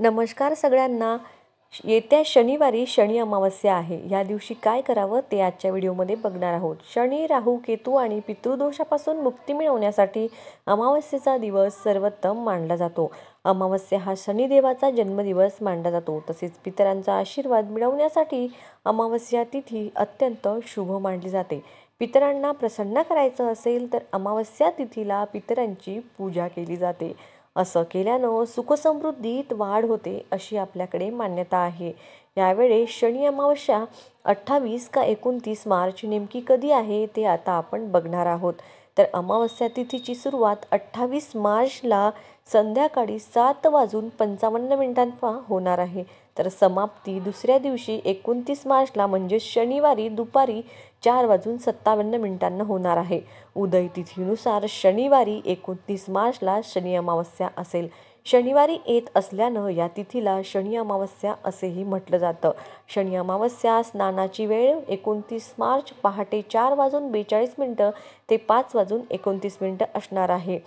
नमस्कार सगळ्यांना. येत्या शनिवारी शनी अमावस्या आहे. या दिवशी काय करावं ते आजच्या व्हिडिओमध्ये बघणार आहोत. शनी, राहू, केतू आणि पितृदोषापासून मुक्ती मिळवण्यासाठी अमावस्येचा दिवस सर्वोत्तम मानला जातो. अमावस्या हा शनिदेवाचा जन्मदिवस मानला जातो. तसेच पितरांचा आशीर्वाद मिळवण्यासाठी अमावस्या तिथी अत्यंत शुभ मानली जाते. पितरांना प्रसन्न करायचं असेल तर अमावस्या तिथीला पितरांची पूजा केली जाते. असं केल्यानं सुखसमृद्धीत वाढ होते अशी आपल्याकडे मान्यता आहे. यावेळेस शनी अमावस्या 28 का 29 मार्च नेमकी कधी आहे ते आता आपण बघणार आहोत. तर अमावस्या तिथीची सुरुवात 28 मार्चला संध्याकाळी 7:55 होणार आहे. तर समाप्ती दुसऱ्या दिवशी 29 मार्चला म्हणजे शनिवारी दुपारी 4:57 होणार आहे. उदय तिथीनुसार शनिवारी 29 मार्चला शनी अमावस्या असेल. शनिवारी येत असल्यानं या तिथीला शनी अमावस्या असेही म्हटलं जातं. शनी अमावस्या स्नानाची वेळ 29 मार्च पहाटे 4:42 ते 5:29 असणार आहे.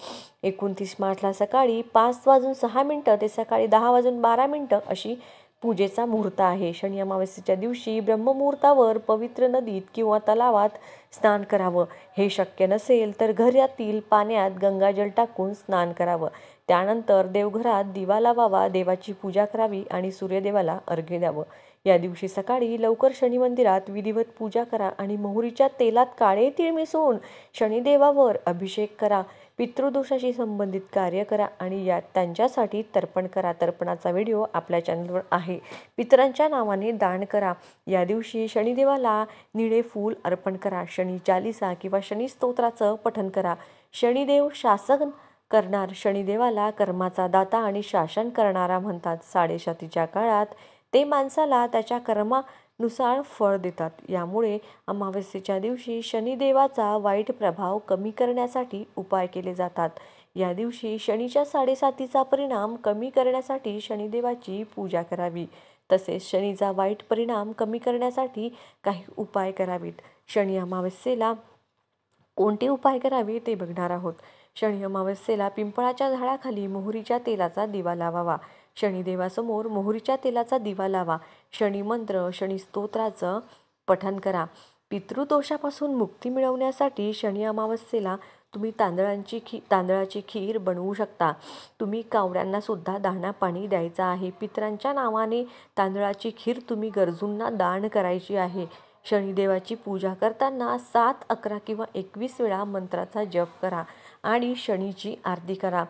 29 मार्चला सकाळी 5:06 ते सकाळी 10:12 अशी पूजेचा मुहूर्त आहे. शनी अमावस्येच्या दिवशी ब्रह्ममुहूर्तावर पवित्र नदीत किंवा तलावात स्नान करावं. हे शक्य नसेल तर घरातील पाण्यात गंगाजल टाकून स्नान करावं. त्यानंतर देवघरात दिवा लावावा, देवाची पूजा करावी आणि सूर्यदेवाला अर्घ्य द्यावं. या दिवशी सकाळी लवकर शनी मंदिरात विधिवत पूजा करा आणि मोहरीच्या तेलात काळे तीळ मिसळून शनिदेवावर अभिषेक करा. पितृदोषाशी संबंधित कार्य करा आणि यात त्यांच्यासाठी तर्पण करा. तर्पणाचा व्हिडिओ आपल्या चॅनलवर आहे. पितरांच्या नावाने दान करा. या दिवशी शनिदेवाला निळे फूल अर्पण करा. शनी चालीसा किंवा शनी स्तोत्राचं पठण करा. शनिदेव शासन करणार. शनिदेवाला कर्माचा दाता आणि शासन करणारा म्हणतात. साडेसातीच्या काळात ते माणसाला त्याच्या कर्मानुसार फळ देतात. यामुळे अमावस्येच्या दिवशी शनिदेवाचा वाईट प्रभाव कमी करण्यासाठी उपाय केले जातात. या दिवशी शनीच्या साडेसातीचा परिणाम कमी करण्यासाठी शनिदेवाची पूजा करावी. तसेच शनीचा वाईट परिणाम कमी करण्यासाठी काही उपाय करावेत. शनी अमावस्येला कोणते उपाय करावे ते बघणार आहोत. शनी अमावस्येला पिंपळाच्या झाडाखाली मोहरीच्या तेलाचा दिवा लावावा. शनिदेवासमोर मोहरीच्या तेलाचा दिवा लावा. शनी मंत्र, शनी स्तोत्राचं पठण करा. पितृदोषापासून मुक्ती मिळवण्यासाठी शनी अमावस्येला तुम्ही तांदळाची खीर बनवू शकता. तुम्ही कावड्यांना सुद्धा दाणा पाणी द्यायचं आहे. पितरांच्या नावाने तांदळाची खीर तुम्ही गरजूंना दान करायची आहे. शनिदेवाची पूजा करताना 7, 11 किंवा 21 वेळा मंत्राचा जप करा आणि शनीची आरती करा.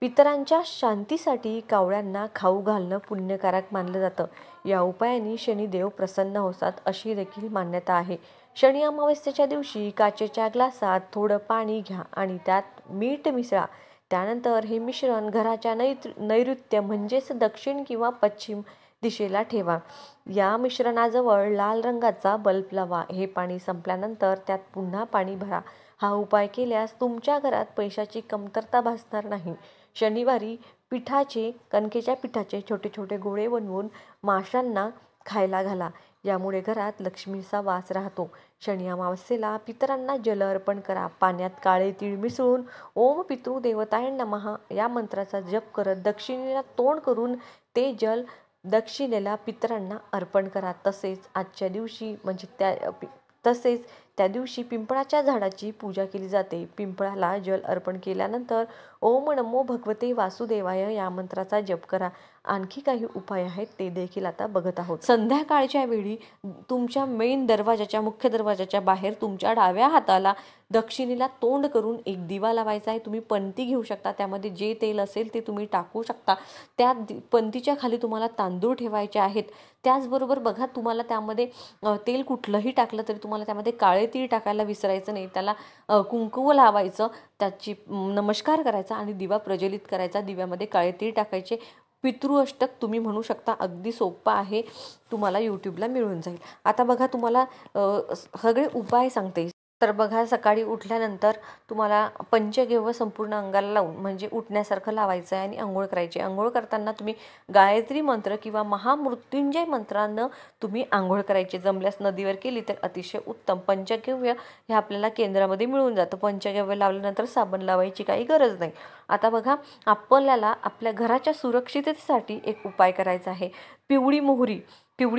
पितरांच्या शांतीसाठी कावळ्यांना खाऊ घालणं पुण्यकारक मानलं जातं. या उपायाने शनिदेव प्रसन्न होतात अशी देखील मान्यता आहे. शनी अमावस्येच्या दिवशी काचेच्या ग्लासात थोडं पाणी घ्या आणि त्यात मीठ मिसळा. त्यानंतर हे मिश्रण घराच्या नैऋत्य म्हणजेच दक्षिण किंवा पश्चिम दिशेला ठेवा. या मिश्रणाजवळ लाल रंगाचा बल्ब लावा. हे पाणी संपल्यानंतर त्यात पुन्हा पाणी भरा. हा उपाय केल्यास तुमच्या घरात पैशाची कमतरता भासणार नाही. शनिवारी कणकेच्या पिठाचे छोटे छोटे गोळे बनवून माशांना खायला घाला. यामुळे घरात लक्ष्मीचा वास राहतो. शनी अमावस्येला पितरांना जल अर्पण करा. पाण्यात काळे तीळ मिसळून ओम पितृदेवताय नमः या मंत्राचा जप करत दक्षिणेला तोंड करून ते जल दक्षिणेला पितरांना अर्पण करा. तसेच त्या दिवशी पिंपळाच्या झाडाची पूजा केली जाते. पिंपळाला जल अर्पण केल्यानंतर ओम नमो भगवते वासुदेवाय या मंत्राचा जप करा. आणखी काही उपाय आहेत ते देखील आता बघत आहोत. संध्याकाळच्या वेळी तुमच्या मुख्य दरवाजाच्या बाहेर तुमच्या डाव्या हाताला दक्षिणेला तोंड करून एक दिवा लावायचा आहे. तुम्ही पंती घेऊ शकता. त्यामध्ये जे तेल असेल ते तुम्ही टाकू शकता. त्या पंतीच्या खाली तुम्हाला तांदूळ ठेवायचे आहेत. त्याचबरोबर बघा, तुम्हाला त्यामध्ये तेल कुठलंही टाकलं तरी तुम्हाला त्यामध्ये काळे तीळ टाकायला विसरायचं नाही. त्याला कुंकू लावायचं, त्याची नमस्कार करायचा आणि दिवा प्रज्वलित करायचा. दिव्यामध्ये काळे तीळ टाकायचे. पितृअष्टक तुम्ही म्हणू शकता. अगदी सोपं आहे. तुम्हाला यूट्यूबला मिळून जाईल. आता बघा, तुम्हाला सगळे उपाय सांगते. तर बघा, सकाळी उठल्यानंतर तुम्हाला पंचगव्य संपूर्ण अंगाला लावून म्हणजे उठण्यासारखं लावायचं आहे आणि अंघोळ करायची. अंघोळ करताना तुम्ही गायत्री मंत्र किंवा महामृत्युंजय मंत्रानं तुम्ही अंघोळ करायची. जमल्यास नदीवर केली तर अतिशय उत्तम. पंचगव्य हे आपल्याला केंद्रामध्ये मिळून जातं. पंचगव्य लावल्यानंतर साबण लावायची काही गरज नाही. आता बघा, आपल्याला आपल्या घराच्या सुरक्षिततेसाठी एक उपाय करायचा आहे. पिवळी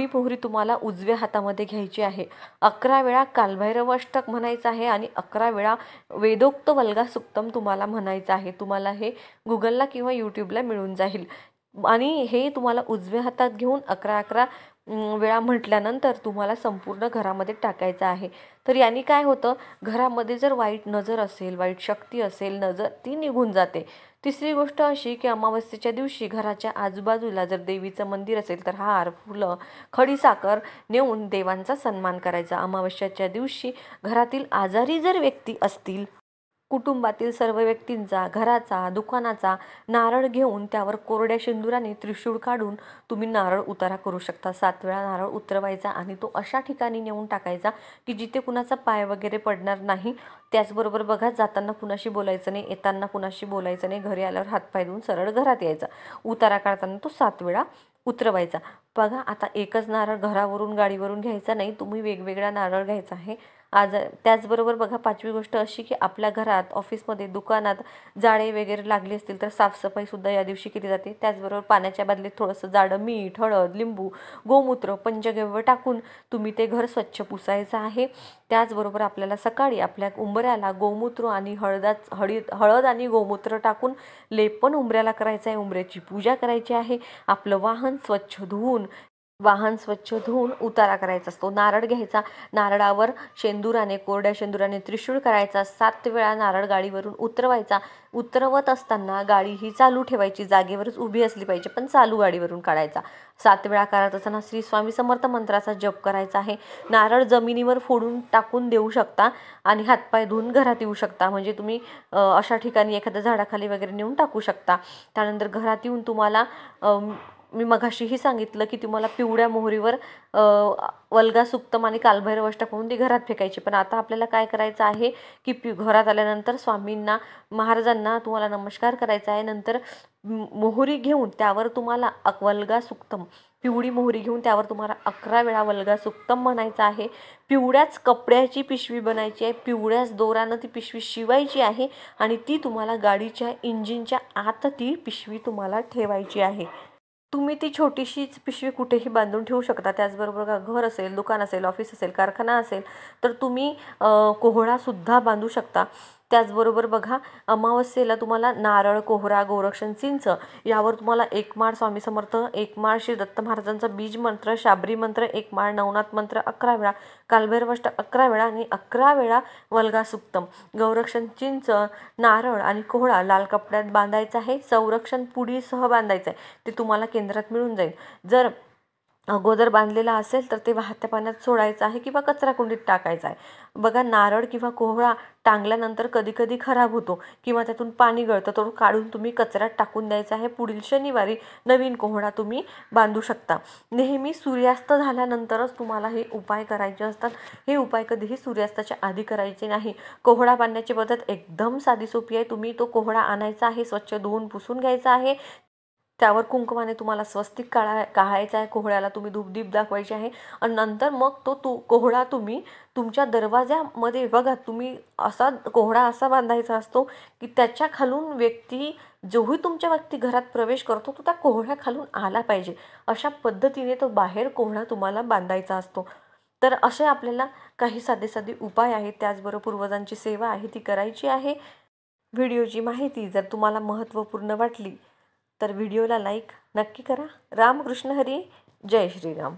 मोहरी तुम्हाला उजव्या हातामध्ये घ्यायची आहे. 11 वेळा कालभैरव अष्टक म्हणायचं आहे आणि 11 वेळा वेदोक्त वल्गा सुक्तम तुम्हाला म्हणायचं आहे. तुम्हाला हे गुगलला किंवा यूट्यूबला मिळून जाईल. आणि हे तुम्हाला उजव्या हातात घेऊन 11 वेळा म्हटल्यानंतर तुम्हाला संपूर्ण घरामध्ये टाकायचं आहे. तर याने काय होतं, घरामध्ये जर वाईट नजर असेल, वाईट शक्ती असेल, नजर ती निघून जाते. तिसरी गोष्ट अशी की अमावस्येच्या दिवशी घराच्या आजूबाजूला जर देवीचं मंदिर असेल तर हार, फुलं, खडीसाखर नेऊन देवांचा सन्मान करायचा. अमावस्येच्या दिवशी घरातील आजारी जर व्यक्ती असतील, कुटुंबातील सर्व व्यक्तींचा, घराचा, दुकानाचा नारळ घेऊन त्यावर कोरड्या शेंदुराने त्रिशूळ काढून तुम्ही नारळ उतारा करू शकता. 7 वेळा नारळ उतरवायचा आणि तो अशा ठिकाणी नेऊन टाकायचा की जिथे कुणाचा पाय वगैरे पडणार नाही. त्याचबरोबर बघा, जाताना कुणाशी बोलायचं नाही, येताना कुणाशी बोलायचं नाही. घरी आल्यावर हातपाय धुवून सरळ घरात यायचा. उतारा काढताना तो 7 वेळा उतरवायचा. बघा, आता एकच नारळ घरावरून गाडीवरून घ्यायचा नाही, तुम्ही वेगवेगळा नारळ घ्यायचा आहे. त्याचबरोबर बघा, 5वी गोष्ट अशी की आपल्या घरात, ऑफिसमध्ये, दुकानात जाळे वगैरे लागले असतील तर साफसफाईसुद्धा या दिवशी केली जाते. त्याचबरोबर पाण्याच्या बादलीत थोडंसं जाडं मीठ, हळद, लिंबू, गोमूत्र, पंचगव्य टाकून तुम्ही ते घर स्वच्छ पुसायचं आहे. त्याचबरोबर आपल्याला सकाळी आपल्या उंबऱ्याला गोमूत्र आणि हळद आणि गोमूत्र टाकून लेपन उंबऱ्याला करायचं आहे. उंबऱ्याची पूजा करायची आहे. आपलं वाहन स्वच्छ धुवून उतारा करायचा असतो. नारळ घ्यायचा, नारळावर कोरड्या शेंदुराने त्रिशूळ करायचा. 7 वेळा नारळ गाडीवरून उतरवायचा. उतरवत असताना गाडी ही चालू ठेवायची, जागेवरच उभी असली पाहिजे, पण चालू गाडीवरून काढायचा. 7 वेळा काढत असताना श्री स्वामी समर्थ मंत्राचा जप करायचा आहे. नारळ जमिनीवर फोडून टाकून देऊ शकता आणि हातपाय धुवून घरात येऊ शकता. म्हणजे तुम्ही अशा ठिकाणी एखाद्या झाडाखाली वगैरे नेऊन टाकू शकता. त्यानंतर घरात येऊन तुम्हाला मी मघाशीही सांगितलं की तुम्हाला पिवळ्या मोहरीवर वल्गा सुक्तम आणि कालभैरव अष्टक म्हणून ती घरात फेकायची. पण आता आपल्याला काय करायचं आहे की घरात आल्यानंतर स्वामींना, महाराजांना तुम्हाला नमस्कार करायचा आहे. नंतर मोहरी घेऊन त्यावर तुम्हाला वल्गा सुक्तम, पिवळी मोहरी घेऊन त्यावर तुम्हाला 11 वेळा वल्गा सुक्तम म्हणायचं आहे. पिवळ्याच कपड्याची पिशवी बनायची आहे. पिवळ्याच दोरानं ती पिशवी शिवायची आहे आणि ती तुम्हाला गाडीच्या इंजिनच्या आत ती पिशवी तुम्हाला ठेवायची आहे. तुम्ही ती छोटीशीच पिशवी कुठेही बांधून ठेवू शकता. त्याचबरोबर घर असेल, दुकान असेल, ऑफिस असेल, कारखाना असेल तर तुम्ही कोहळासुद्धा बांधू शकता. त्याचबरोबर बघा, अमावस्येला तुम्हाला नारळ, कोहरा, गोरक्षण, चिंच यावर तुम्हाला 1 माळ स्वामी समर्थ, 1 माळ श्री दत्त महाराजांचा बीज मंत्र, शाबरी मंत्र, 1 माळ नवनाथ मंत्र 11 वेळा, कालभैरव अष्टक 11 वेळा आणि 11 वेळा वल्गा सुक्तम, गौरक्षण, चिंच, नारळ आणि कोहळा लाल कपड्यात बांधायचा आहे. संरक्षण पुडीसह बांधायचं आहे. ते तुम्हाला केंद्रात मिळून जाईल. जर अगोदर बांधलेला असेल तर ते वाहत्या पाण्यात सोडायचं आहे किंवा कचरा कुंडीत टाकायचं आहे. बघा, नारळ किंवा कोहळा टांगल्यानंतर कधी कधी खराब होतो किंवा त्यातून पाणी गळतं, तो काढून तुम्ही कचऱ्यात टाकून द्यायचा आहे. पुढील शनिवारी नवीन कोहळा तुम्ही बांधू शकता. नेहमी सूर्यास्त झाल्यानंतरच तुम्हाला हे उपाय करायचे असतात. हे उपाय कधीही सूर्यास्ताच्या आधी करायचे नाही. कोहळा बांधण्याची पद्धत एकदम साधी सोपी आहे. तुम्ही तो कोहळा आणायचा आहे, स्वच्छ धुवून पुसून घ्यायचा आहे. त्यावर कुंकवाने तुम्हाला स्वस्तिक काढायचा आहे. कोहळ्याला तुम्ही धूपदीप दाखवायचे आहे आणि नंतर मग तो कोहळा तुम्ही तुमच्या दरवाजामध्ये, बघा, तुम्ही कोहळा असा बांधायचा असतो की त्याच्या खालून जोही तुमच्या व्यक्ती घरात प्रवेश करतो तो त्या कोहळ्या खालून आला पाहिजे. अशा पद्धतीने तो बाहेर कोहळा तुम्हाला बांधायचा असतो. तर असे आपल्याला काही साधे साधे उपाय आहेत. त्याचबरोबर पूर्वजांची सेवा आहे ती करायची आहे. व्हिडिओची माहिती जर तुम्हाला महत्त्वपूर्ण वाटली तर व्हिडिओला लाईक नक्की करा. रामकृष्ण हरी. जय श्रीराम.